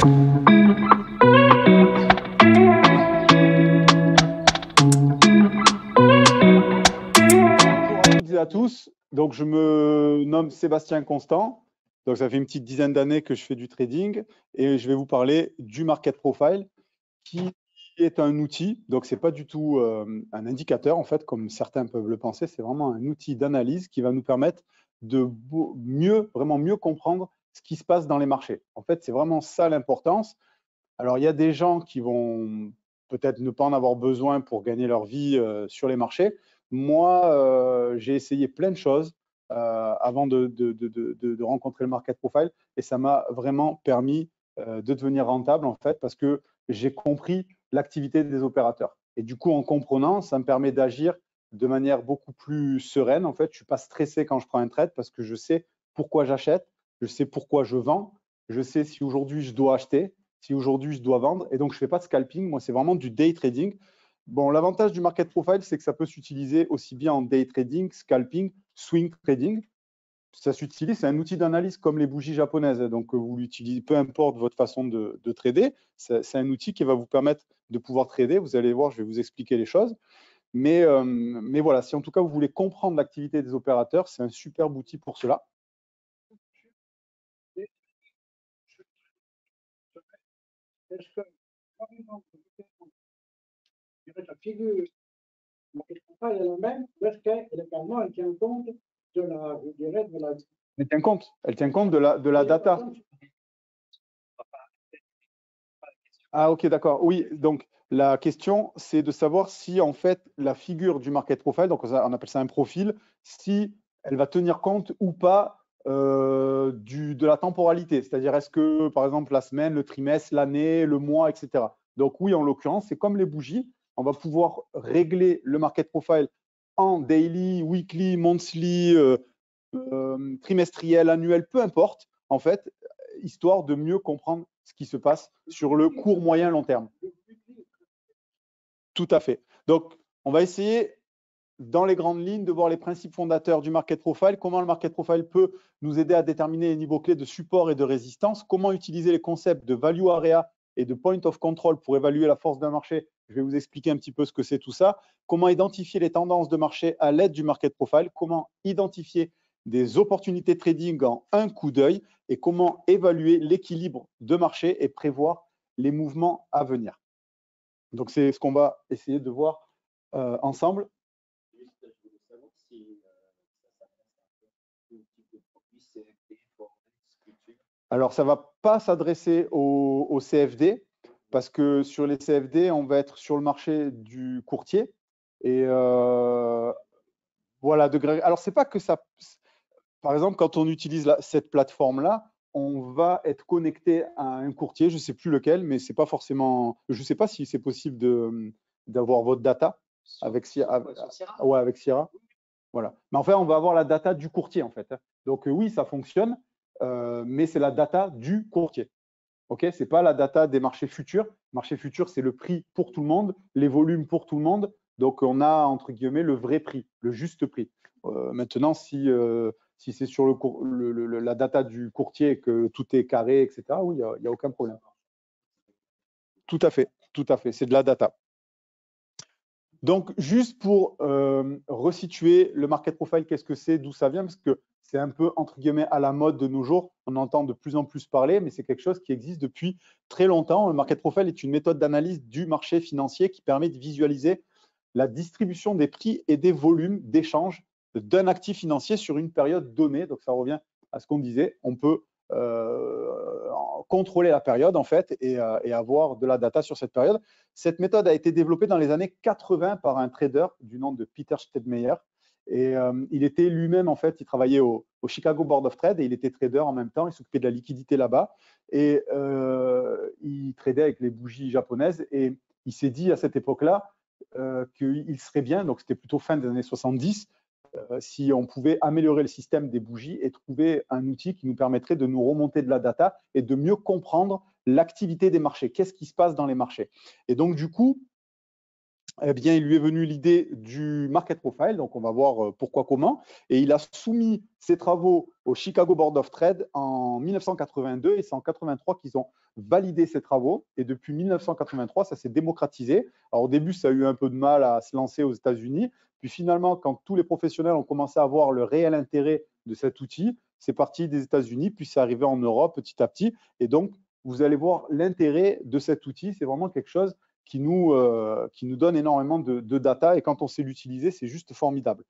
toutes et à tous. Donc, je me nomme Sébastien Constant. Donc, ça fait une petite dizaine d'années que je fais du trading et je vais vous parler du Market Profile qui est un outil. Donc, ce n'est pas du tout un indicateur, en fait, comme certains peuvent le penser. C'est vraiment un outil d'analyse qui va nous permettre de vraiment mieux comprendre ce qui se passe dans les marchés. En fait, c'est vraiment ça l'importance. Alors, il y a des gens qui vont peut-être ne pas en avoir besoin pour gagner leur vie sur les marchés. Moi, j'ai essayé plein de choses avant de rencontrer le Market Profile et ça m'a vraiment permis de devenir rentable, en fait, parce que j'ai compris l'activité des opérateurs. Et du coup, en comprenant, ça me permet d'agir de manière beaucoup plus sereine. En fait, je ne suis pas stressé quand je prends un trade parce que je sais pourquoi j'achète, je sais pourquoi je vends, je sais si aujourd'hui je dois acheter, si aujourd'hui je dois vendre. Et donc, je ne fais pas de scalping. Moi, c'est vraiment du day trading. Bon, l'avantage du market profile, c'est que ça peut s'utiliser aussi bien en day trading, scalping, swing trading. Ça s'utilise, c'est un outil d'analyse comme les bougies japonaises. Donc, vous l'utilisez, peu importe votre façon de trader, c'est un outil qui va vous permettre de pouvoir trader. Vous allez voir, je vais vous expliquer les choses. Mais voilà, si en tout cas vous voulez comprendre l'activité des opérateurs, c'est un superbe outil pour cela. Est-ce que, par exemple, la figure market profile est la même, ou est-ce qu'elle également elle tient compte de la, je dirais, de la. Elle tient compte de la data. Ah, ok, d'accord. Oui, donc la question, c'est de savoir si en fait la figure du market profile, donc on appelle ça un profil, si elle va tenir compte ou pas de la temporalité. C'est-à-dire, est-ce que, par exemple, la semaine, le trimestre, l'année, le mois, etc. Donc oui, en l'occurrence, c'est comme les bougies. On va pouvoir régler le market profile en daily, weekly, monthly, trimestriel, annuel, peu importe, en fait, histoire de mieux comprendre ce qui se passe sur le court, moyen, long terme. Tout à fait. Donc, on va essayer, dans les grandes lignes, de voir les principes fondateurs du market profile, comment le market profile peut nous aider à déterminer les niveaux clés de support et de résistance, comment utiliser les concepts de value area et de point of control pour évaluer la force d'un marché. Je vais vous expliquer un petit peu ce que c'est tout ça. Comment identifier les tendances de marché à l'aide du market profile, comment identifier des opportunités de trading en un coup d'œil et comment évaluer l'équilibre de marché et prévoir les mouvements à venir. Donc, c'est ce qu'on va essayer de voir ensemble. Alors, ça ne va pas s'adresser au CFD parce que sur les CFD, on va être sur le marché du courtier. Et voilà, alors, c'est pas que ça. Par exemple, quand on utilise cette plateforme-là, on va être connecté à un courtier, je ne sais plus lequel, mais c'est pas forcément. Je ne sais pas si c'est possible d'avoir votre data avec Sierra. Ouais, avec Sierra. Voilà. Mais en fait, on va avoir la data du courtier, en fait. Donc oui, ça fonctionne, mais c'est la data du courtier. Ok, c'est pas la data des marchés futurs. Marché futur, c'est le prix pour tout le monde, les volumes pour tout le monde. Donc on a entre guillemets le vrai prix, le juste prix. Maintenant, si c'est sur la data du courtier et que tout est carré, etc., oui, il n'y a aucun problème. Tout à fait, tout à fait. C'est de la data. Donc, juste pour resituer le market profile, qu'est-ce que c'est, d'où ça vient, parce que c'est un peu, entre guillemets, à la mode de nos jours. On entend de plus en plus parler, mais c'est quelque chose qui existe depuis très longtemps. Le market profile est une méthode d'analyse du marché financier qui permet de visualiser la distribution des prix et des volumes d'échange d'un actif financier sur une période donnée. Donc, ça revient à ce qu'on disait. On peut contrôler la période, en fait, et avoir de la data sur cette période. Cette méthode a été développée dans les années 80 par un trader du nom de Peter Stedmeyer. Et il était lui-même, en fait, il travaillait au Chicago Board of Trade et il était trader en même temps. Il s'occupait de la liquidité là-bas. Et il tradait avec les bougies japonaises. Et il s'est dit à cette époque-là qu'il serait bien, donc c'était plutôt fin des années 70, si on pouvait améliorer le système des bougies et trouver un outil qui nous permettrait de nous remonter de la data et de mieux comprendre l'activité des marchés. Qu'est-ce qui se passe dans les marchés? Et donc, du coup, eh bien, il lui est venu l'idée du market profile, donc on va voir pourquoi, comment, et il a soumis ses travaux au Chicago Board of Trade en 1982, et c'est en 1983 qu'ils ont validé ses travaux, et depuis 1983, ça s'est démocratisé. Alors au début, ça a eu un peu de mal à se lancer aux États-Unis, puis finalement, quand tous les professionnels ont commencé à voir le réel intérêt de cet outil, c'est parti des États-Unis, puis c'est arrivé en Europe petit à petit, et donc vous allez voir l'intérêt de cet outil, c'est vraiment quelque chose qui nous donne énormément de data, et quand on sait l'utiliser, c'est juste formidable.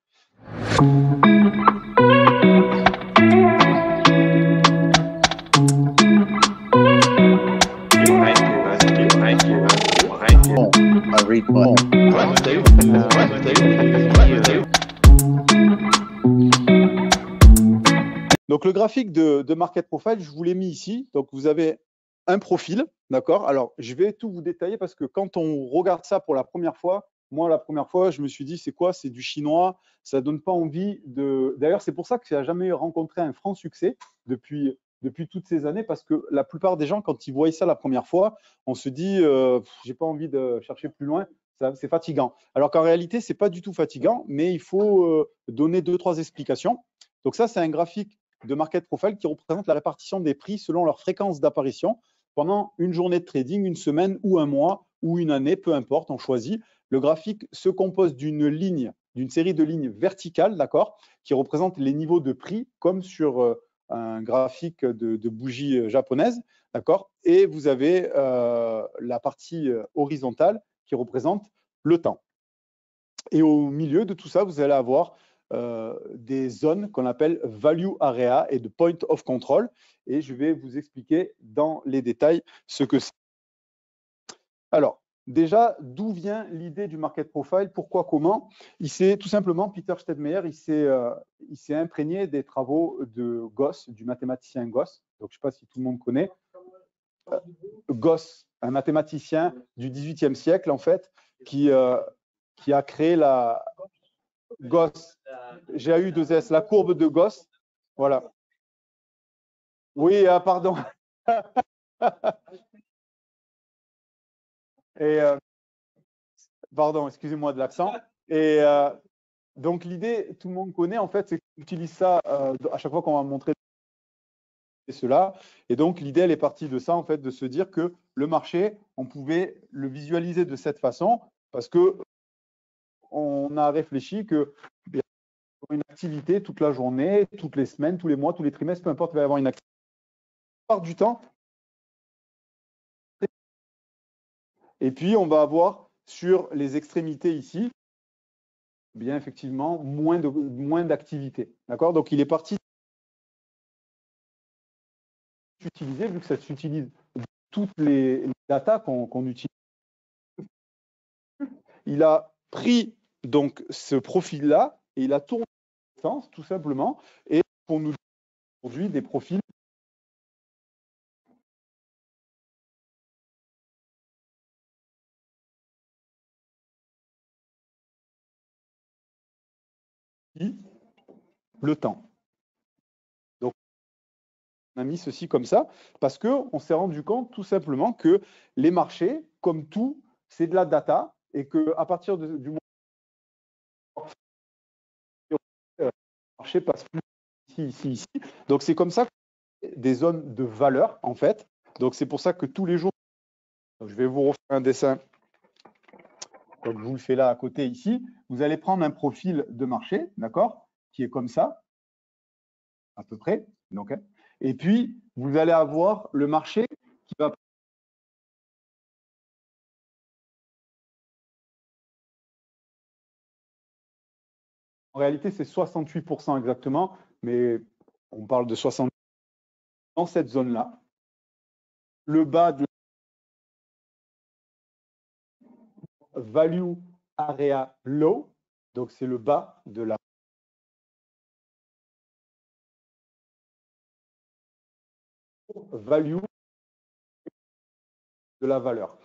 Donc le graphique de Market Profile, je vous l'ai mis ici. Donc vous avez un profil, d'accord? Alors je vais tout vous détailler parce que quand on regarde ça pour la première fois, moi la première fois, je me suis dit c'est quoi? C'est du chinois, ça donne pas envie de. D'ailleurs, c'est pour ça que ça n'a jamais rencontré un franc succès depuis toutes ces années, parce que la plupart des gens, quand ils voient ça la première fois, on se dit j'ai pas envie de chercher plus loin, c'est fatigant. Alors qu'en réalité, c'est pas du tout fatigant, mais il faut donner 2-3 explications. Donc ça, c'est un graphique de market profile qui représente la répartition des prix selon leur fréquence d'apparition pendant une journée de trading, une semaine ou un mois ou une année, peu importe, on choisit. Le graphique se compose d'une série de lignes verticales, d'accord, qui représentent les niveaux de prix, comme sur un graphique de bougie japonaise, d'accord. Et vous avez la partie horizontale qui représente le temps. Et au milieu de tout ça, vous allez avoir des zones qu'on appelle value area et de point of control. Et je vais vous expliquer dans les détails ce que c'est. Alors, déjà, d'où vient l'idée du market profile? Pourquoi, comment? Tout simplement, Peter Stedmeyer, il s'est imprégné des travaux de Gauss, du mathématicien Gauss. Donc, je ne sais pas si tout le monde connaît. Gauss, un mathématicien du XVIIIe siècle, en fait, qui a créé la Gauss, GAU2S, la courbe de Gauss. Voilà. Oui, pardon. Et pardon, excusez-moi de l'accent. Et donc l'idée, tout le monde connaît, en fait, c'est qu'on utilise ça à chaque fois qu'on va montrer cela. Et donc l'idée, elle est partie de ça, en fait, de se dire que le marché, on pouvait le visualiser de cette façon, parce que on a réfléchi que une activité toute la journée, toutes les semaines, tous les mois, tous les trimestres, peu importe, il va y avoir une activité. La plupart du temps. Et puis, on va avoir sur les extrémités ici, bien effectivement, moins d'activité. D'accord? Donc, il est parti d'utiliser, vu que ça s'utilise toutes les datas qu'on utilise. Il a pris donc ce profil-là et il a tourné le sens, tout simplement, et pour nous aujourd'hui des profils le temps. Donc, on a mis ceci comme ça parce qu'on s'est rendu compte tout simplement que les marchés, comme tout, c'est de la data et qu'à partir du moment où le marché passe plus ici. Donc, c'est comme ça que des zones de valeur, en fait. Donc, c'est pour ça que tous les jours, je vais vous refaire un dessin. Donc, je vous le fais là à côté ici. Vous allez prendre un profil de marché, d'accord, qui est comme ça, à peu près. Donc, hein. Et puis, vous allez avoir le marché qui va. En réalité, c'est 68% exactement, mais on parle de 60% dans cette zone-là. Le bas de value area low, donc c'est le bas de la value de la valeur.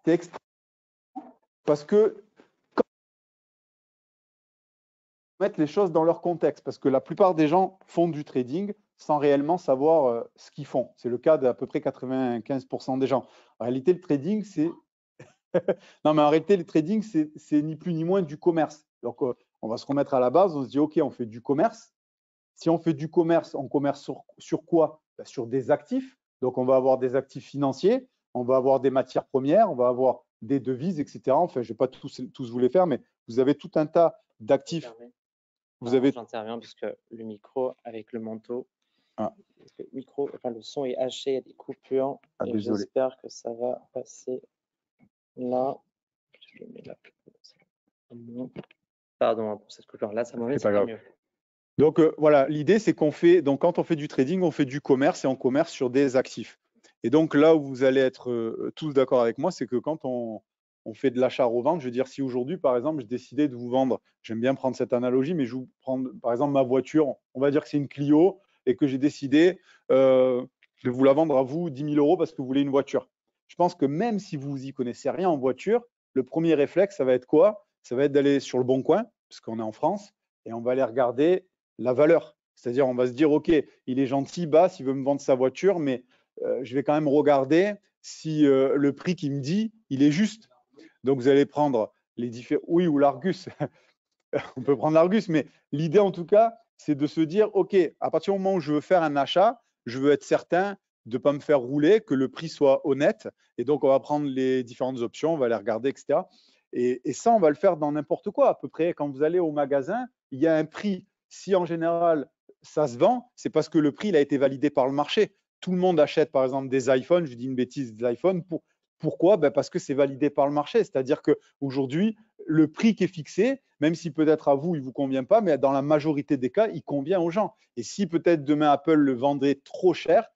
C'est extrêmement parce que mettre les choses dans leur contexte, parce que la plupart des gens font du trading sans réellement savoir ce qu'ils font. C'est le cas d'à peu près 95% des gens. En réalité, le trading, c'est Non, mais en réalité, le trading, c'est ni plus ni moins du commerce. Donc, on va se remettre à la base. On se dit, OK, on fait du commerce. Si on fait du commerce, on commerce sur quoi? Ben, sur des actifs. Donc, on va avoir des actifs financiers, on va avoir des matières premières, on va avoir des devises, etc. Enfin, je ne vais pas tous vous les faire, mais vous avez tout un tas d'actifs. J'interviens parce que le micro avec le manteau, Ah. le micro, enfin le son est haché, il y a des coupures. Ah, désolé. J'espère que ça va passer là. Je mets là. Pardon pour cette coupure. Là, ça m'en C'est pas grave. mieux. Donc voilà, l'idée c'est qu'on fait, donc quand on fait du trading, on fait du commerce et on commerce sur des actifs. Et donc là où vous allez être tous d'accord avec moi, c'est que quand on fait de l'achat-revente, je veux dire, si aujourd'hui par exemple je décidais de vous vendre, j'aime bien prendre cette analogie, mais je vous prends par exemple ma voiture, on va dire que c'est une Clio et que j'ai décidé de vous la vendre à vous 10 000 € parce que vous voulez une voiture. Je pense que même si vous y connaissez rien en voiture, le premier réflexe, ça va être quoi? Ça va être d'aller sur le Bon Coin, parce qu'on est en France, et on va aller regarder la valeur. C'est-à-dire, on va se dire, OK, il est gentil, Bass, il veut me vendre sa voiture, mais je vais quand même regarder si le prix qu'il me dit, il est juste. Donc, vous allez prendre les différents… Oui, ou l'Argus. On peut prendre l'Argus, mais l'idée, en tout cas, c'est de se dire, OK, à partir du moment où je veux faire un achat, je veux être certain de ne pas me faire rouler, que le prix soit honnête. Et donc, on va prendre les différentes options, on va les regarder, etc. Et ça, on va le faire dans n'importe quoi. À peu près, quand vous allez au magasin, il y a un prix. Si en général, ça se vend, c'est parce que le prix il a été validé par le marché. Tout le monde achète, par exemple, des iPhones. Je dis une bêtise, des iPhones. Pourquoi? Ben parce que c'est validé par le marché. C'est-à-dire qu'aujourd'hui, le prix qui est fixé, même si peut-être à vous, il ne vous convient pas, mais dans la majorité des cas, il convient aux gens. Et si peut-être demain, Apple le vendrait trop cher,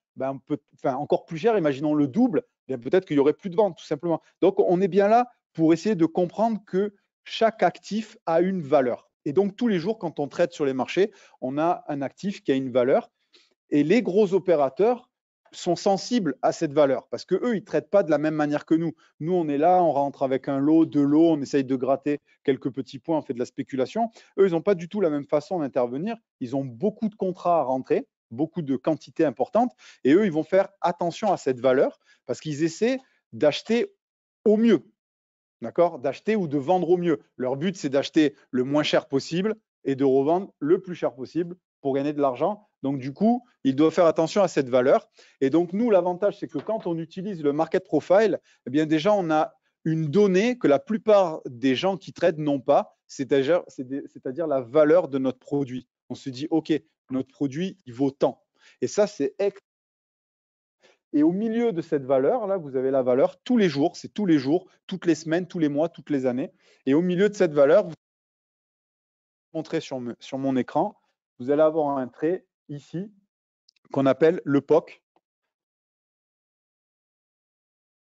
encore plus cher, imaginons le double, peut-être qu'il n'y aurait plus de vente, tout simplement. Donc, on est bien là pour essayer de comprendre que chaque actif a une valeur. Et donc, tous les jours, quand on traite sur les marchés, on a un actif qui a une valeur. Et les gros opérateurs sont sensibles à cette valeur parce qu'eux, ils ne traitent pas de la même manière que nous. Nous, on est là, on rentre avec un lot, deux lots, on essaye de gratter quelques petits points, on fait de la spéculation. Eux, ils n'ont pas du tout la même façon d'intervenir. Ils ont beaucoup de contrats à rentrer, beaucoup de quantités importantes. Et eux, ils vont faire attention à cette valeur parce qu'ils essaient d'acheter au mieux. D'accord? D'acheter ou de vendre au mieux. Leur but, c'est d'acheter le moins cher possible et de revendre le plus cher possible pour gagner de l'argent. Donc, du coup, ils doivent faire attention à cette valeur. Et donc, nous, l'avantage, c'est que quand on utilise le market profile, eh bien, déjà, on a une donnée que la plupart des gens qui traitent n'ont pas, c'est-à-dire la valeur de notre produit. On se dit, OK, notre produit, il vaut tant. Et ça, c'est Et au milieu de cette valeur-là, vous avez la valeur tous les jours, c'est tous les jours, toutes les semaines, tous les mois, toutes les années. Et au milieu de cette valeur, vous montrez sur mon écran, vous allez avoir un trait ici qu'on appelle le POC.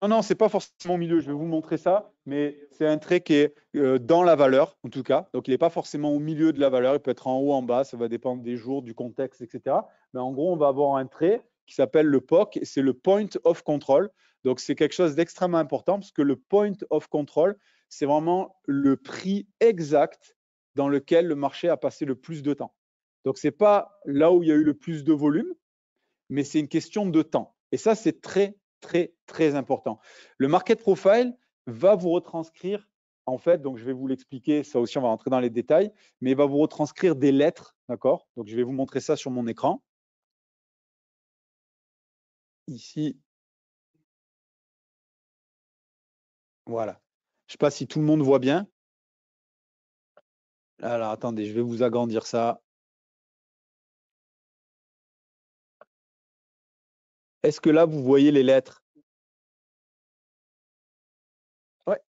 Non, ce n'est pas forcément au milieu, je vais vous montrer ça, mais c'est un trait qui est dans la valeur, en tout cas. Donc, il n'est pas forcément au milieu de la valeur, il peut être en haut, en bas, ça va dépendre des jours, du contexte, etc. Mais en gros, on va avoir un trait qui s'appelle le POC, et c'est le Point of Control. Donc, c'est quelque chose d'extrêmement important parce que le Point of Control, c'est vraiment le prix exact dans lequel le marché a passé le plus de temps. Donc, ce n'est pas là où il y a eu le plus de volume, mais c'est une question de temps. Et ça, c'est très, très important. Le market profile va vous retranscrire, en fait, donc je vais vous l'expliquer, ça aussi on va rentrer dans les détails, mais il va vous retranscrire des lettres, d'accord? Donc je vais vous montrer ça sur mon écran. Ici. Voilà. Je ne sais pas si tout le monde voit bien. Alors attendez, je vais vous agrandir ça. Est-ce que là, vous voyez les lettres? Ouais.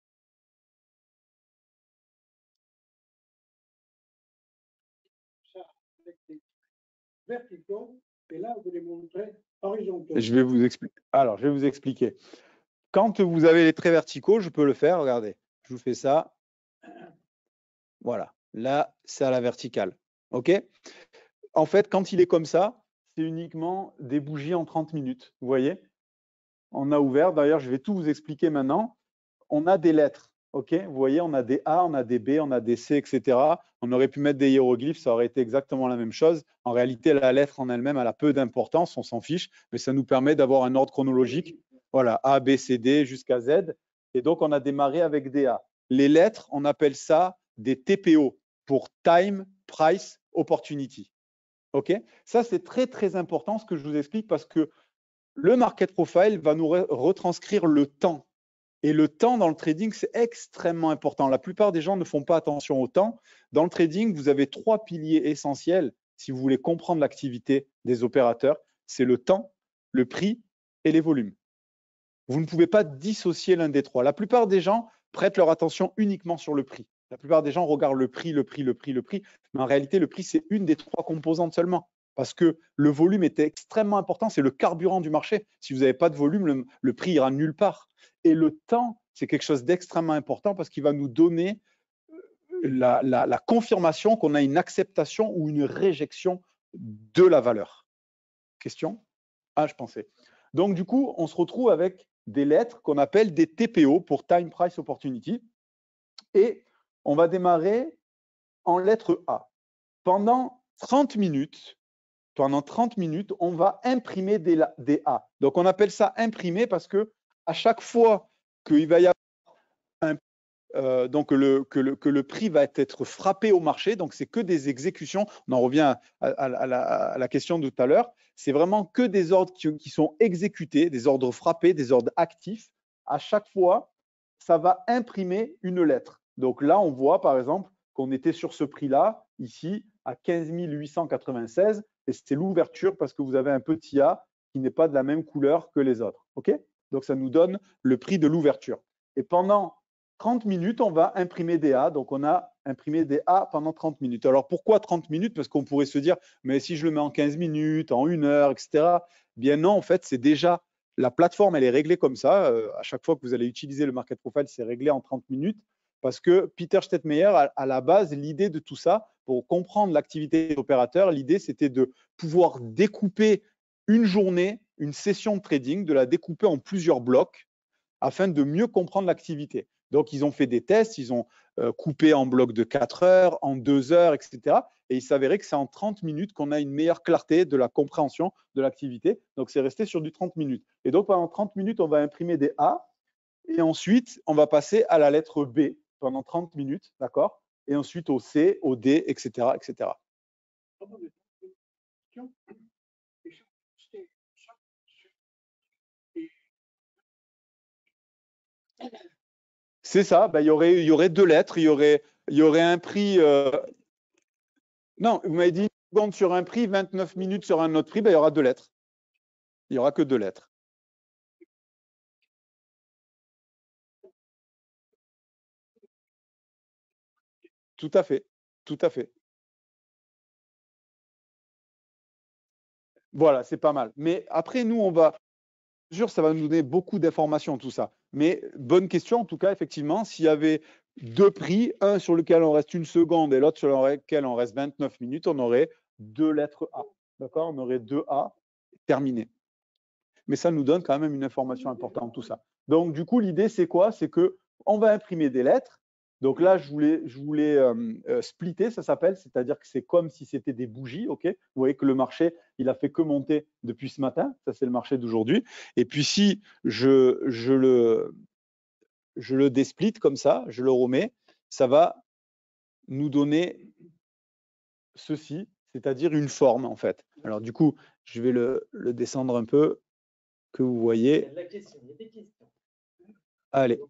Verticaux, et là, vous les montrez horizontaux. Je vais vous expliquer. Alors, je vais vous expliquer. Quand vous avez les traits verticaux, je peux le faire. Regardez, je vous fais ça. Voilà. Là, c'est à la verticale. OK? En fait, quand il est comme ça, c'est uniquement des bougies en 30 minutes. Vous voyez? On a ouvert. D'ailleurs, je vais tout vous expliquer maintenant. On a des lettres. OK? Vous voyez, on a des A, on a des B, on a des C, etc. On aurait pu mettre des hiéroglyphes, ça aurait été exactement la même chose. En réalité, la lettre en elle-même, elle a peu d'importance, on s'en fiche, mais ça nous permet d'avoir un ordre chronologique. Voilà, A, B, C, D jusqu'à Z. Et donc, on a démarré avec des A. Les lettres, on appelle ça des TPO pour Time, Price, Opportunity. OK? Ça, c'est très, très important ce que je vous explique parce que le market profile va nous retranscrire le temps. Et le temps dans le trading, c'est extrêmement important. La plupart des gens ne font pas attention au temps. Dans le trading, vous avez 3 piliers essentiels si vous voulez comprendre l'activité des opérateurs. C'est le temps, le prix et les volumes. Vous ne pouvez pas dissocier l'un des trois. La plupart des gens prêtent leur attention uniquement sur le prix. La plupart des gens regardent le prix. Mais en réalité, le prix, c'est une des 3 composantes seulement. Parce que le volume est extrêmement important. C'est le carburant du marché. Si vous n'avez pas de volume, le prix ira nulle part. Et le temps, c'est quelque chose d'extrêmement important parce qu'il va nous donner la confirmation qu'on a une acceptation ou une réjection de la valeur. Question? Ah, je pensais. Donc, du coup, on se retrouve avec des lettres qu'on appelle des TPO pour Time Price Opportunity. Et on va démarrer en lettre A. Pendant 30 minutes, on va imprimer des A. Donc, on appelle ça imprimer parce que à chaque fois qu'il va y avoir que le prix va être frappé au marché, donc c'est que des exécutions, on en revient à la question de tout à l'heure, c'est vraiment que des ordres qui sont exécutés, des ordres frappés, des ordres actifs. À chaque fois, ça va imprimer une lettre. Donc là, on voit par exemple qu'on était sur ce prix-là, ici, à 15 896, et c'est l'ouverture parce que vous avez un petit A qui n'est pas de la même couleur que les autres. OK? Donc ça nous donne le prix de l'ouverture. Et pendant 30 minutes, on va imprimer des A. Donc, on a imprimé des A pendant 30 minutes. Alors, pourquoi 30 minutes? Parce qu'on pourrait se dire, mais si je le mets en 15 minutes, en 1 heure, etc. Bien non, en fait, c'est déjà, la plateforme, elle est réglée comme ça. À chaque fois que vous allez utiliser le Market Profile, c'est réglé en 30 minutes. Parce que Peter Stettmeyer, à la base, l'idée de tout ça, pour comprendre l'activité des opérateurs, l'idée, c'était de pouvoir découper une journée, une session de trading, de la découper en plusieurs blocs afin de mieux comprendre l'activité. Donc, ils ont fait des tests, ils ont coupé en blocs de 4 heures, en 2 heures, etc. Et il s'avérait que c'est en 30 minutes qu'on a une meilleure clarté de la compréhension de l'activité. Donc, c'est resté sur du 30 minutes. Et donc, pendant 30 minutes, on va imprimer des A. Et ensuite, on va passer à la lettre B pendant 30 minutes, d'accord? Et ensuite au C, au D, etc., etc. C'est ça, ben, il y aurait 2 lettres, il y aurait un prix. Non, vous m'avez dit 1 seconde sur un prix, 29 minutes sur un autre prix, ben, il y aura 2 lettres. Il n'y aura que 2 lettres. Tout à fait, tout à fait. Voilà, c'est pas mal. Mais après, nous, on va. Bien sûr, ça va nous donner beaucoup d'informations, tout ça. Mais bonne question, en tout cas, effectivement, s'il y avait 2 prix, un sur lequel on reste 1 seconde et l'autre sur lequel on reste 29 minutes, on aurait 2 lettres A. D'accord? On aurait 2 A terminé. Mais ça nous donne quand même une information importante, tout ça. Donc, du coup, l'idée, c'est quoi? C'est qu'on va imprimer des lettres. Donc là, je voulais splitter, ça s'appelle, c'est-à-dire que c'est comme si c'était des bougies. Ok, vous voyez que le marché, il a fait que monter depuis ce matin. Ça, c'est le marché d'aujourd'hui. Et puis, si je le désplit comme ça, je le remets, ça va nous donner ceci, c'est-à-dire une forme, en fait. Alors, du coup, je vais le descendre un peu, que vous voyez. Il y a des questions. Allez.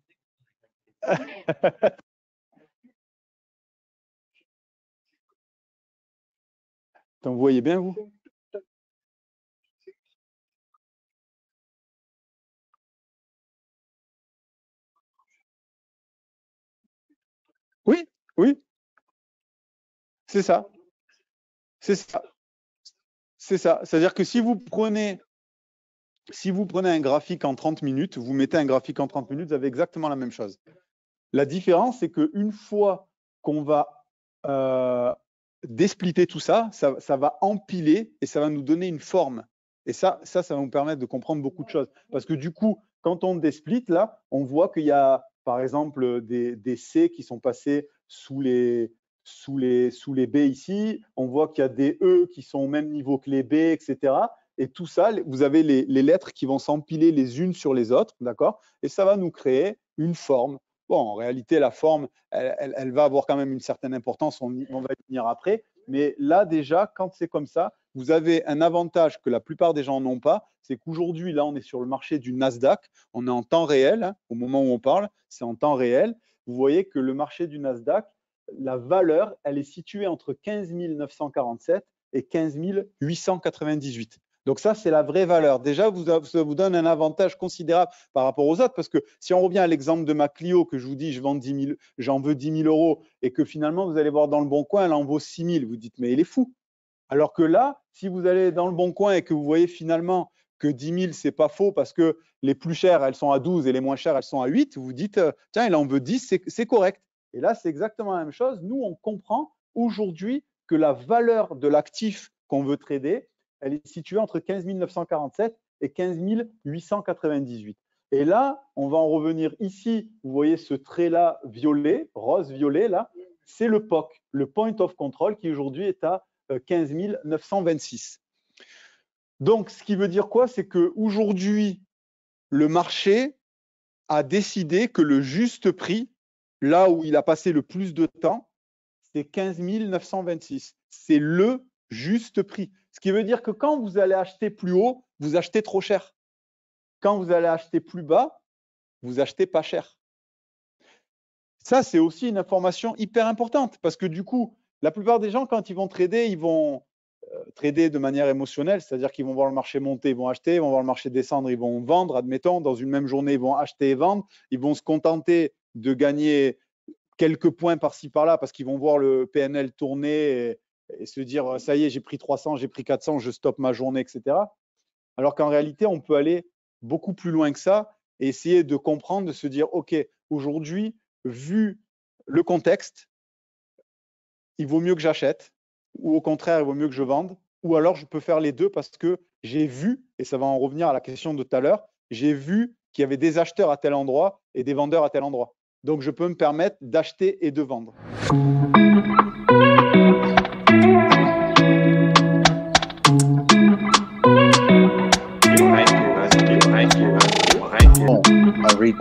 Donc, vous voyez bien, vous? Oui, oui, c'est ça. C'est ça. C'est ça. C'est-à-dire que si vous prenez un graphique en 30 minutes, vous mettez un graphique en 30 minutes, vous avez exactement la même chose. La différence, c'est qu'une fois qu'on va désplitter tout ça, ça va empiler et ça va nous donner une forme. Et ça va nous permettre de comprendre beaucoup de choses. Parce que du coup, quand on désplitte, là, on voit qu'il y a, par exemple, des C qui sont passés sous les B ici. On voit qu'il y a des E qui sont au même niveau que les B, etc. Et tout ça, vous avez les lettres qui vont s'empiler les unes sur les autres, d'accord? Et ça va nous créer une forme. Bon, en réalité, la forme, elle va avoir quand même une certaine importance, on va y venir après. Mais là, déjà, quand c'est comme ça, vous avez un avantage que la plupart des gens n'ont pas, c'est qu'aujourd'hui, là, on est sur le marché du Nasdaq, on est en temps réel, hein, au moment où on parle, c'est en temps réel. Vous voyez que le marché du Nasdaq, la valeur, elle est située entre 15 947 et 15 898. Donc ça, c'est la vraie valeur. Déjà, ça vous donne un avantage considérable par rapport aux autres, parce que si on revient à l'exemple de ma Clio, que je vous dis, j'en veux 10 000 euros, et que finalement, vous allez voir dans le Bon Coin, elle en vaut 6 000, vous dites, mais il est fou. Alors que là, si vous allez dans le Bon Coin et que vous voyez finalement que 10 000, c'est pas faux, parce que les plus chères, elles sont à 12 et les moins chères, elles sont à 8, vous dites, tiens, il en veut 10, c'est correct. Et là, c'est exactement la même chose. Nous, on comprend aujourd'hui que la valeur de l'actif qu'on veut trader, elle est située entre 15 947 et 15 898. Et là, on va en revenir ici. Vous voyez ce trait-là violet, rose-violet, là, c'est le POC, le Point of Control, qui aujourd'hui est à 15 926. Donc, ce qui veut dire quoi? C'est qu'aujourd'hui, le marché a décidé que le juste prix, là où il a passé le plus de temps, c'est 15 926. C'est le juste prix. Ce qui veut dire que quand vous allez acheter plus haut, vous achetez trop cher. Quand vous allez acheter plus bas, vous achetez pas cher. Ça, c'est aussi une information hyper importante parce que du coup, la plupart des gens, quand ils vont trader, ils vont trader de manière émotionnelle, c'est-à-dire qu'ils vont voir le marché monter, ils vont acheter, ils vont voir le marché descendre, ils vont vendre, admettons, dans une même journée, ils vont acheter et vendre, ils vont se contenter de gagner quelques points par-ci par-là parce qu'ils vont voir le PNL tourner et se dire ça y est, j'ai pris 300, j'ai pris 400, je stoppe ma journée, etc. Alors qu'en réalité, on peut aller beaucoup plus loin que ça et essayer de comprendre, de se dire ok, aujourd'hui, vu le contexte, il vaut mieux que j'achète ou au contraire, il vaut mieux que je vende ou alors je peux faire les deux parce que j'ai vu, et ça va en revenir à la question de tout à l'heure, j'ai vu qu'il y avait des acheteurs à tel endroit et des vendeurs à tel endroit. Donc, je peux me permettre d'acheter et de vendre. I read